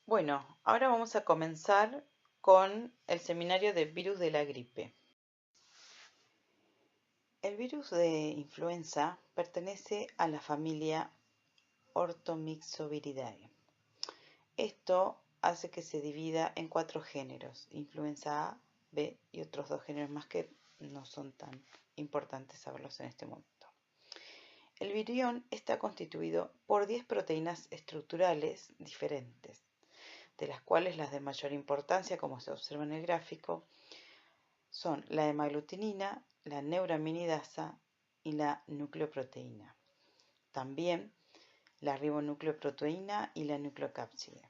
Bueno, ahora vamos a comenzar con el seminario de virus de la gripe. El virus de influenza pertenece a la familia Orthomyxoviridae. Esto hace que se divida en 4 géneros: influenza A, B y otros 2 géneros más que no son tan importantes saberlos en este momento. El virión está constituido por 10 proteínas estructurales diferentes, de las cuales las de mayor importancia, como se observa en el gráfico, son la hemaglutinina, la neuraminidasa y la nucleoproteína. También la ribonucleoproteína y la nucleocápside.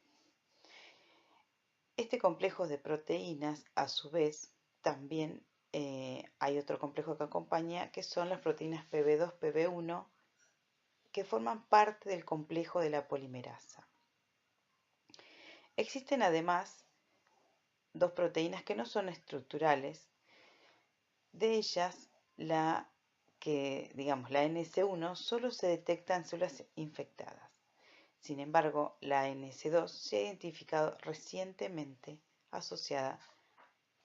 Este complejo de proteínas, a su vez, también hay otro complejo que acompaña, que son las proteínas PB2, PB1, que forman parte del complejo de la polimerasa. Existen además 2 proteínas que no son estructurales. De ellas, la NS1 solo se detecta en células infectadas. Sin embargo, la NS2 se ha identificado recientemente asociada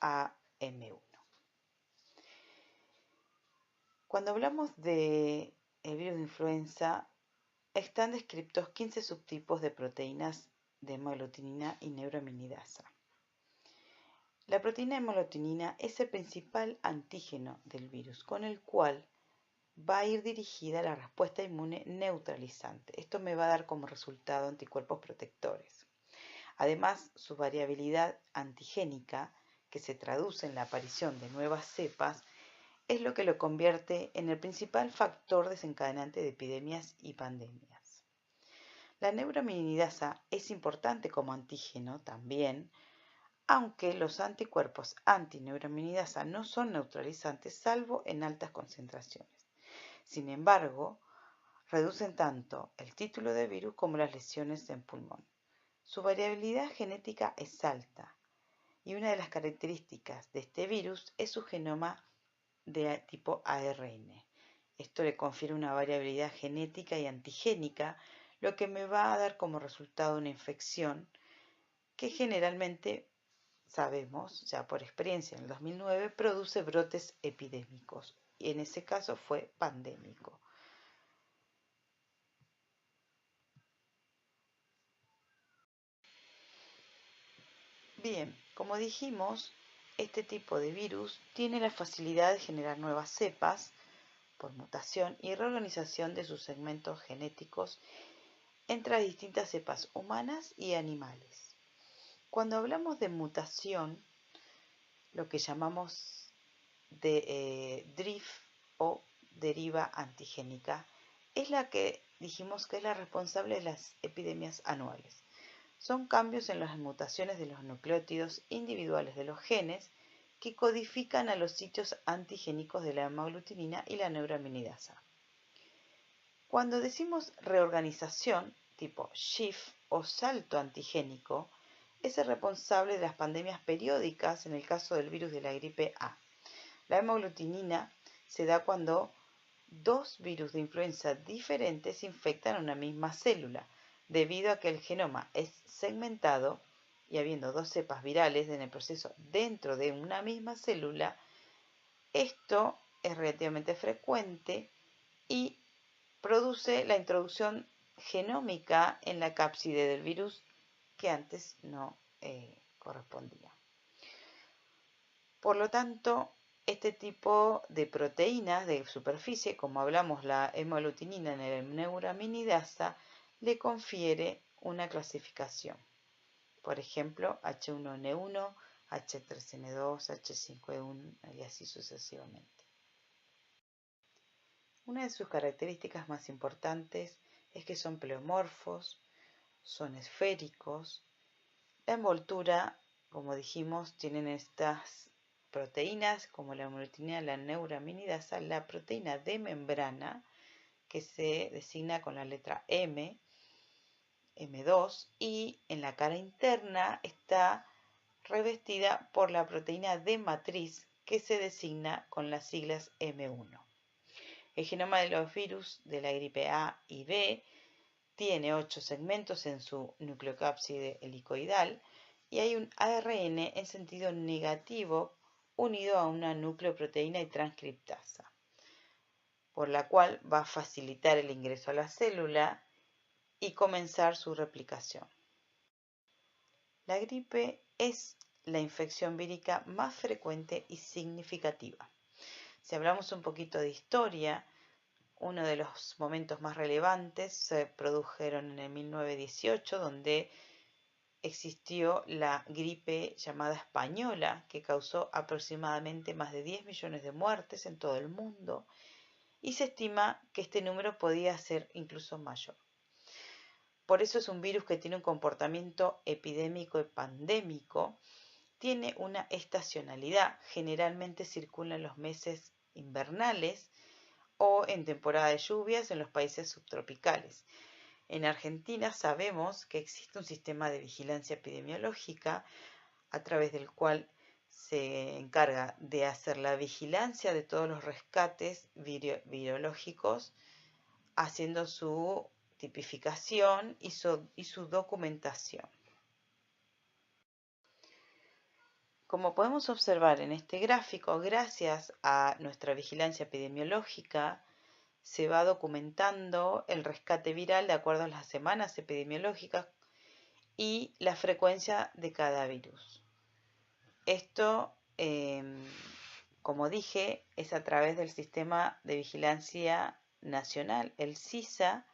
a M1. Cuando hablamos de el virus de influenza, están descritos 15 subtipos de proteínas de hemaglutinina y neuraminidasa. La proteína hemaglutinina es el principal antígeno del virus, con el cual va a ir dirigida la respuesta inmune neutralizante. Esto me va a dar como resultado anticuerpos protectores. Además, su variabilidad antigénica, que se traduce en la aparición de nuevas cepas, es lo que lo convierte en el principal factor desencadenante de epidemias y pandemias. La neuraminidasa es importante como antígeno también, aunque los anticuerpos antineuraminidasa no son neutralizantes salvo en altas concentraciones. Sin embargo, reducen tanto el título de virus como las lesiones en pulmón. Su variabilidad genética es alta y una de las características de este virus es su genoma de tipo ARN. Esto le confiere una variabilidad genética y antigénica, lo que me va a dar como resultado una infección que generalmente sabemos, ya por experiencia en el 2009, produce brotes epidémicos y en ese caso fue pandémico. Bien, como dijimos, este tipo de virus tiene la facilidad de generar nuevas cepas por mutación y reorganización de sus segmentos genéticos entre las distintas cepas humanas y animales. Cuando hablamos de mutación, lo que llamamos de drift o deriva antigénica, es la que dijimos que es la responsable de las epidemias anuales. Son cambios en las mutaciones de los nucleótidos individuales de los genes que codifican a los sitios antigénicos de la hemaglutinina y la neuraminidasa. Cuando decimos reorganización, tipo shift o salto antigénico, es el responsable de las pandemias periódicas en el caso del virus de la gripe A. La hemaglutinina se da cuando 2 virus de influenza diferentes infectan una misma célula, debido a que el genoma es segmentado y habiendo 2 cepas virales en el proceso dentro de una misma célula. Esto es relativamente frecuente y produce la introducción genómica en la cápside del virus que antes no correspondía. Por lo tanto, este tipo de proteínas de superficie, como hablamos la hemaglutinina en el neuraminidasa, le confiere una clasificación. Por ejemplo, H1N1, H3N2, H5N1 y así sucesivamente. Una de sus características más importantes es que son pleomorfos, son esféricos. La envoltura, como dijimos, tienen estas proteínas como la hemaglutinina, la neuraminidasa, la proteína de membrana que se designa con la letra M, M2, y en la cara interna está revestida por la proteína de matriz que se designa con las siglas M1. El genoma de los virus de la gripe A y B tiene 8 segmentos en su nucleocápside helicoidal y hay un ARN en sentido negativo unido a una nucleoproteína y transcriptasa, por la cual va a facilitar el ingreso a la célula y comenzar su replicación. La gripe es la infección vírica más frecuente y significativa. Si hablamos un poquito de historia, uno de los momentos más relevantes se produjeron en el 1918, donde existió la gripe llamada española, que causó aproximadamente más de 10 millones de muertes en todo el mundo, y se estima que este número podía ser incluso mayor. Por eso es un virus que tiene un comportamiento epidémico y pandémico, tiene una estacionalidad, generalmente circula en los meses invernales o en temporada de lluvias en los países subtropicales. En Argentina sabemos que existe un sistema de vigilancia epidemiológica a través del cual se encarga de hacer la vigilancia de todos los rescates virológicos, haciendo su tipificación y su documentación. Como podemos observar en este gráfico, gracias a nuestra vigilancia epidemiológica, se va documentando el rescate viral de acuerdo a las semanas epidemiológicas y la frecuencia de cada virus. Esto, como dije, es a través del Sistema de Vigilancia Nacional, el SISA,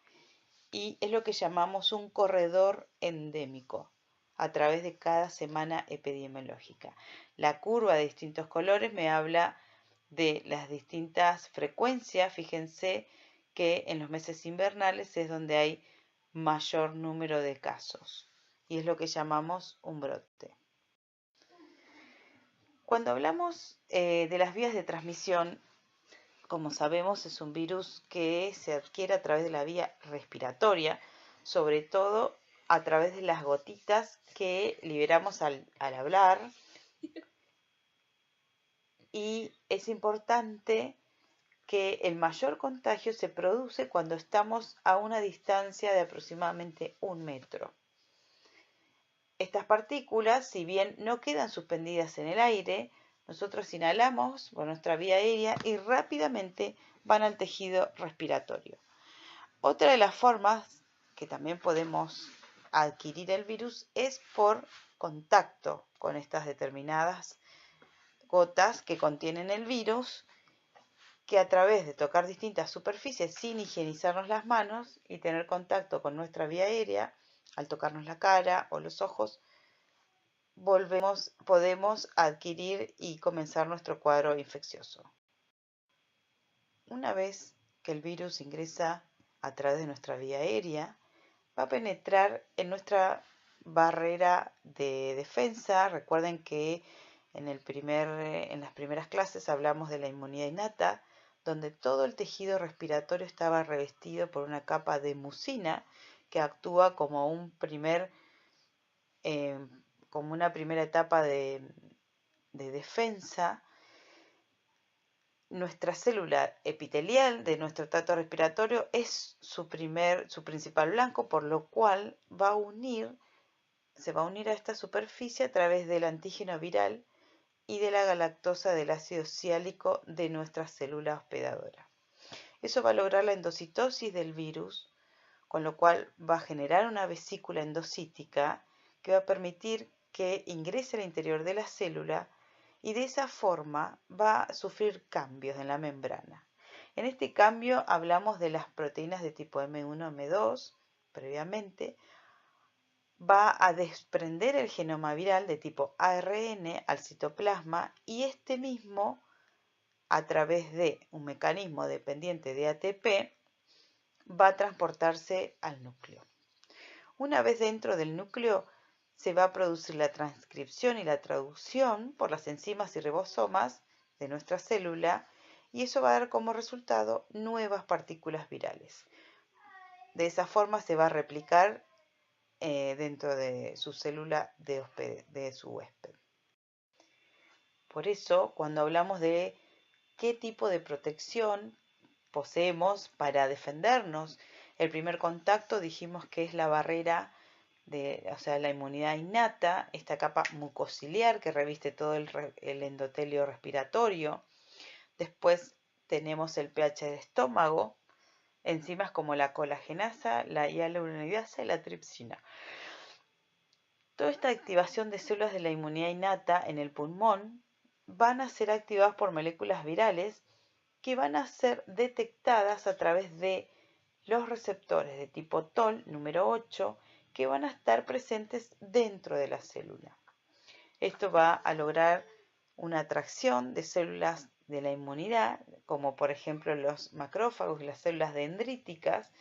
y es lo que llamamos un corredor endémico a través de cada semana epidemiológica. La curva de distintos colores me habla de las distintas frecuencias. Fíjense que en los meses invernales es donde hay mayor número de casos y es lo que llamamos un brote. Cuando hablamos de las vías de transmisión, como sabemos, es un virus que se adquiere a través de la vía respiratoria, sobre todo a través de las gotitas que liberamos al hablar. Y es importante que el mayor contagio se produce cuando estamos a una distancia de aproximadamente 1 metro. Estas partículas, si bien no quedan suspendidas en el aire, nosotros inhalamos por nuestra vía aérea y rápidamente van al tejido respiratorio. Otra de las formas que también podemos adquirir el virus es por contacto con estas determinadas gotas que contienen el virus, que a través de tocar distintas superficies sin higienizarnos las manos y tener contacto con nuestra vía aérea, al tocarnos la cara o los ojos, podemos adquirir y comenzar nuestro cuadro infeccioso. Una vez que el virus ingresa a través de nuestra vía aérea, va a penetrar en nuestra barrera de defensa. Recuerden que en las primeras clases hablamos de la inmunidad innata, donde todo el tejido respiratorio estaba revestido por una capa de mucina que actúa como como una primera etapa de defensa. Nuestra célula epitelial de nuestro tracto respiratorio es su principal blanco, por lo cual se va a unir a esta superficie a través del antígeno viral y de la galactosa del ácido siálico de nuestra célula hospedadora. Eso va a lograr la endocitosis del virus, con lo cual va a generar una vesícula endocítica que va a permitir que ingrese al interior de la célula y de esa forma va a sufrir cambios en la membrana. En este cambio hablamos de las proteínas de tipo M1, M2, previamente. Va a desprender el genoma viral de tipo ARN al citoplasma y este mismo, a través de un mecanismo dependiente de ATP, va a transportarse al núcleo. Una vez dentro del núcleo, se va a producir la transcripción y la traducción por las enzimas y ribosomas de nuestra célula y eso va a dar como resultado nuevas partículas virales. De esa forma se va a replicar dentro de su célula de su huésped. Por eso, cuando hablamos de qué tipo de protección poseemos para defendernos El primer contacto dijimos que es la barrera o sea, la inmunidad innata, esta capa mucociliar que reviste todo el endotelio respiratorio. Después tenemos el pH del estómago, enzimas como la colagenasa, la hialuronidasa y la tripsina. Toda esta activación de células de la inmunidad innata en el pulmón van a ser activadas por moléculas virales que van a ser detectadas a través de los receptores de tipo TOL número 8 que van a estar presentes dentro de la célula. Esto va a lograr una atracción de células de la inmunidad, como por ejemplo los macrófagos y las células dendríticas,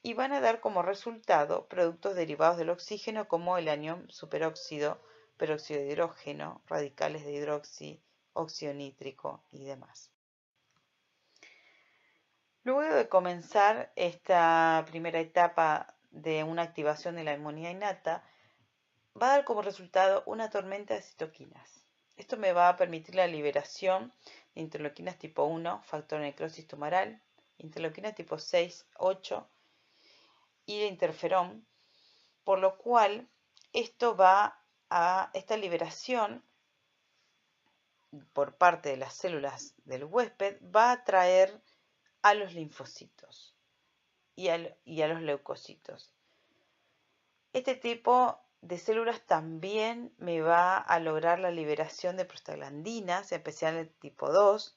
y van a dar como resultado productos derivados del oxígeno como el anión superóxido, peróxido de hidrógeno, radicales de hidroxi, óxido nítrico y demás. Luego de comenzar esta primera etapa de una activación de la inmunidad innata, va a dar como resultado una tormenta de citoquinas. Esto me va a permitir la liberación de interleuquinas tipo 1, factor de necrosis tumoral, interleuquinas tipo 6, 8 y de interferón, por lo cual esta liberación por parte de las células del huésped va a atraer a los linfocitos y a los leucocitos. Este tipo de células también me va a lograr la liberación de prostaglandinas, en especial el tipo 2,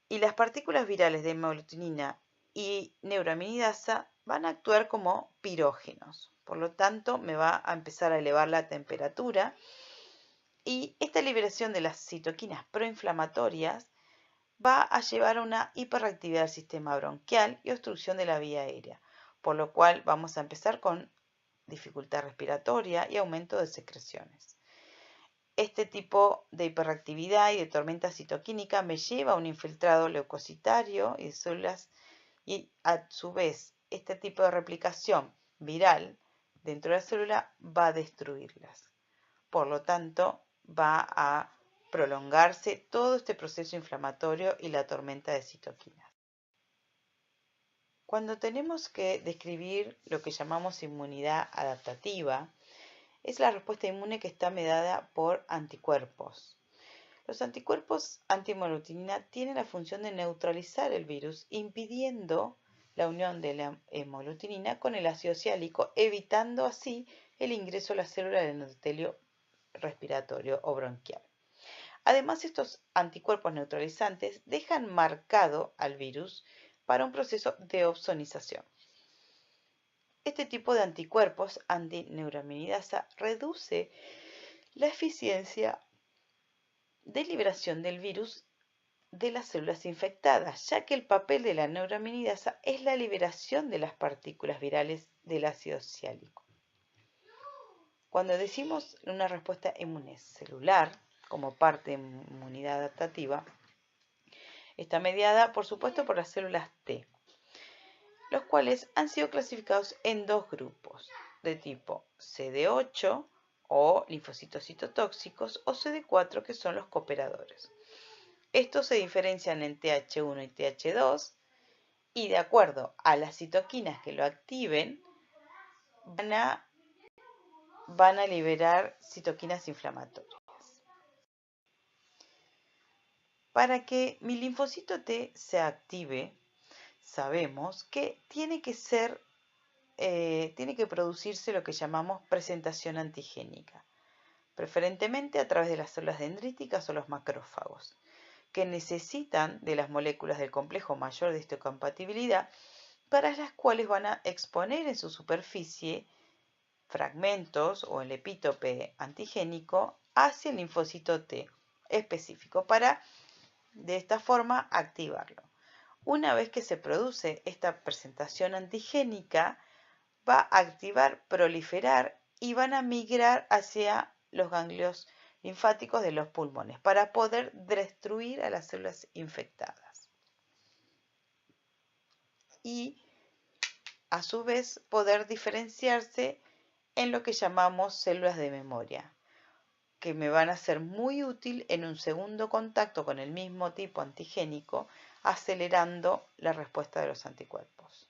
y las partículas virales de hemaglutinina y neuraminidasa van a actuar como pirógenos. Por lo tanto, me va a empezar a elevar la temperatura y esta liberación de las citoquinas proinflamatorias va a llevar a una hiperactividad del sistema bronquial y obstrucción de la vía aérea, por lo cual vamos a empezar con dificultad respiratoria y aumento de secreciones. Este tipo de hiperactividad y de tormenta citoquínica me lleva a un infiltrado leucocitario y de células y a su vez este tipo de replicación viral dentro de la célula va a destruirlas. Por lo tanto, va a prolongarse todo este proceso inflamatorio y la tormenta de citoquinas. Cuando tenemos que describir lo que llamamos inmunidad adaptativa, es la respuesta inmune que está mediada por anticuerpos. Los anticuerpos anti-hemaglutinina tienen la función de neutralizar el virus, impidiendo la unión de la hemaglutinina con el ácido ciálico, evitando así el ingreso a la célula del endotelio respiratorio o bronquial. Además, estos anticuerpos neutralizantes dejan marcado al virus para un proceso de opsonización. Este tipo de anticuerpos antineuraminidasa reduce la eficiencia de liberación del virus de las células infectadas, ya que el papel de la neuraminidasa es la liberación de las partículas virales del ácido ciálico. Cuando decimos una respuesta inmune celular como parte de inmunidad adaptativa, está mediada, por supuesto, por las células T, los cuales han sido clasificados en dos grupos, de tipo CD8 o linfocitos citotóxicos o CD4 que son los cooperadores. Estos se diferencian en TH1 y TH2 y de acuerdo a las citoquinas que lo activen van a liberar citoquinas inflamatorias. Para que mi linfocito T se active, sabemos que tiene que producirse lo que llamamos presentación antigénica, preferentemente a través de las células dendríticas o los macrófagos, que necesitan de las moléculas del complejo mayor de histocompatibilidad, para las cuales van a exponer en su superficie fragmentos o el epítope antigénico hacia el linfocito T específico para de esta forma activarlo. Una vez que se produce esta presentación antigénica, va a activar, proliferar y van a migrar hacia los ganglios linfáticos de los pulmones para poder destruir a las células infectadas. Y a su vez poder diferenciarse en lo que llamamos células de memoria, que me van a ser muy útil en un segundo contacto con el mismo tipo antigénico, acelerando la respuesta de los anticuerpos.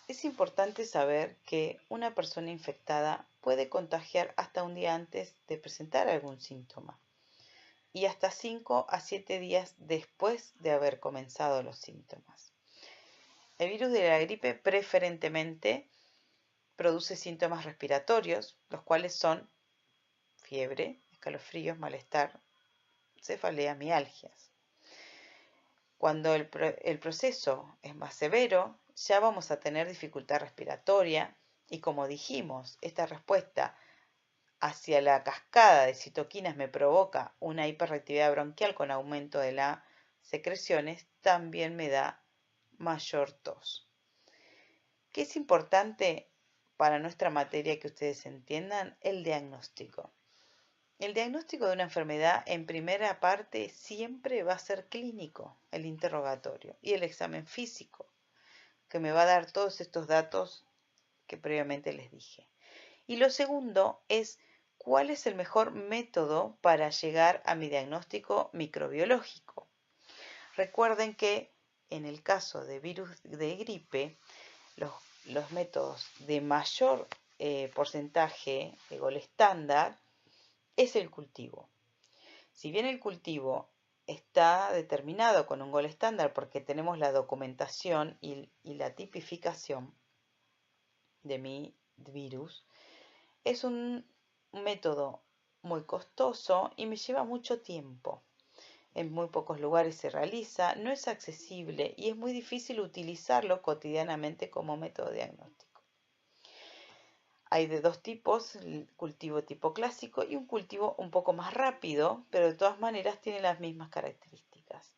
Es importante saber que una persona infectada puede contagiar hasta un día antes de presentar algún síntoma y hasta 5 a 7 días después de haber comenzado los síntomas. El virus de la gripe preferentemente produce síntomas respiratorios, los cuales son fiebre, escalofríos, malestar, cefalea, mialgias. Cuando el proceso es más severo, ya vamos a tener dificultad respiratoria y, como dijimos, esta respuesta hacia la cascada de citoquinas me provoca una hiperreactividad bronquial con aumento de las secreciones, también me da mayor tos. ¿Qué es importante para nuestra materia que ustedes entiendan? El diagnóstico. El diagnóstico de una enfermedad en primera parte siempre va a ser clínico, el interrogatorio y el examen físico, que me va a dar todos estos datos que previamente les dije. Y lo segundo es cuál es el mejor método para llegar a mi diagnóstico microbiológico. Recuerden que en el caso de virus de gripe, los métodos de mayor porcentaje de gol estándar es el cultivo. Si bien el cultivo está determinado con un gol estándar porque tenemos la documentación y la tipificación de mi virus, es un método muy costoso y me lleva mucho tiempo. En muy pocos lugares se realiza, no es accesible y es muy difícil utilizarlo cotidianamente como método diagnóstico. Hay de dos tipos, el cultivo tipo clásico y un cultivo un poco más rápido, pero de todas maneras tiene las mismas características.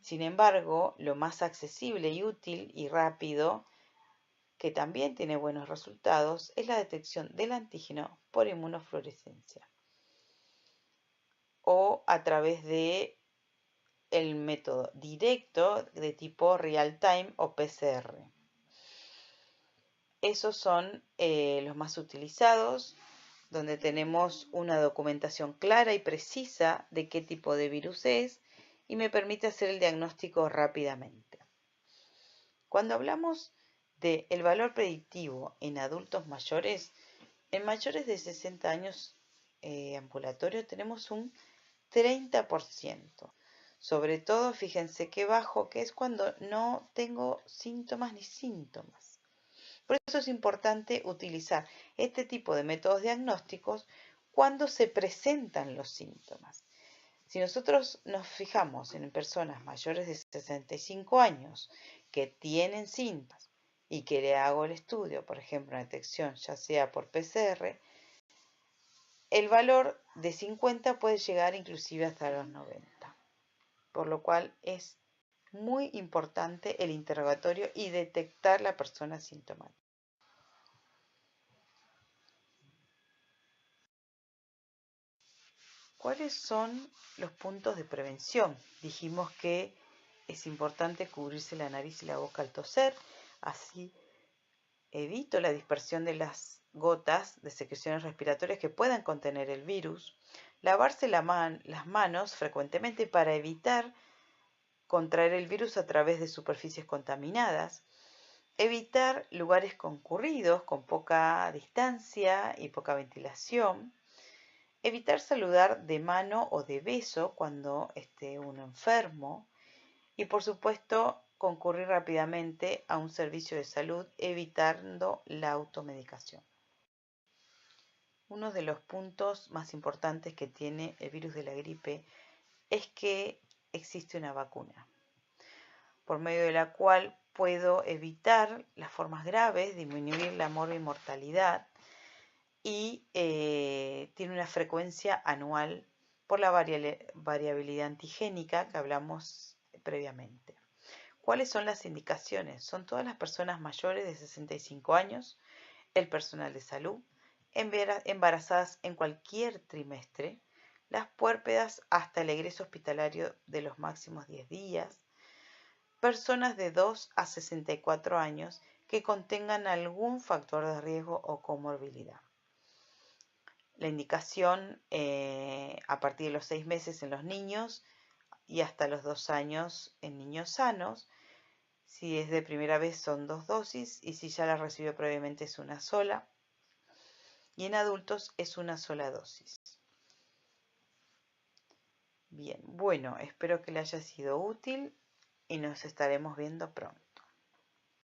Sin embargo, lo más accesible y útil y rápido, que también tiene buenos resultados, es la detección del antígeno por inmunofluorescencia o a través de el método directo de tipo real-time o PCR. Esos son los más utilizados, donde tenemos una documentación clara y precisa de qué tipo de virus es y me permite hacer el diagnóstico rápidamente. Cuando hablamos del valor predictivo en adultos mayores, en mayores de 60 años ambulatorio tenemos un 30%. Sobre todo, fíjense qué bajo que es cuando no tengo síntomas ni síntomas. Por eso es importante utilizar este tipo de métodos diagnósticos cuando se presentan los síntomas. Si nosotros nos fijamos en personas mayores de 65 años que tienen síntomas y que le hago el estudio, por ejemplo, una detección ya sea por PCR, el valor de 50 puede llegar inclusive hasta los 90. Por lo cual es muy importante el interrogatorio y detectar la persona sintomática. ¿Cuáles son los puntos de prevención? Dijimos que es importante cubrirse la nariz y la boca al toser, así evito la dispersión de las gotas de secreciones respiratorias que puedan contener el virus, lavarse las manos frecuentemente para evitar contraer el virus a través de superficies contaminadas, evitar lugares concurridos con poca distancia y poca ventilación, evitar saludar de mano o de beso cuando esté uno enfermo y por supuesto concurrir rápidamente a un servicio de salud evitando la automedicación. Uno de los puntos más importantes que tiene el virus de la gripe es que existe una vacuna, por medio de la cual puedo evitar las formas graves, disminuir la mortalidad y tiene una frecuencia anual por la variabilidad antigénica que hablamos previamente. ¿Cuáles son las indicaciones? Son todas las personas mayores de 65 años, el personal de salud, embarazadas en cualquier trimestre, las puérperas hasta el egreso hospitalario de los máximos 10 días, personas de 2 a 64 años que contengan algún factor de riesgo o comorbilidad. La indicación a partir de los 6 meses en los niños y hasta los 2 años en niños sanos. Si es de primera vez son 2 dosis y si ya la recibió previamente es una sola. Y en adultos es una sola dosis. Bien, bueno, espero que le haya sido útil y nos estaremos viendo pronto.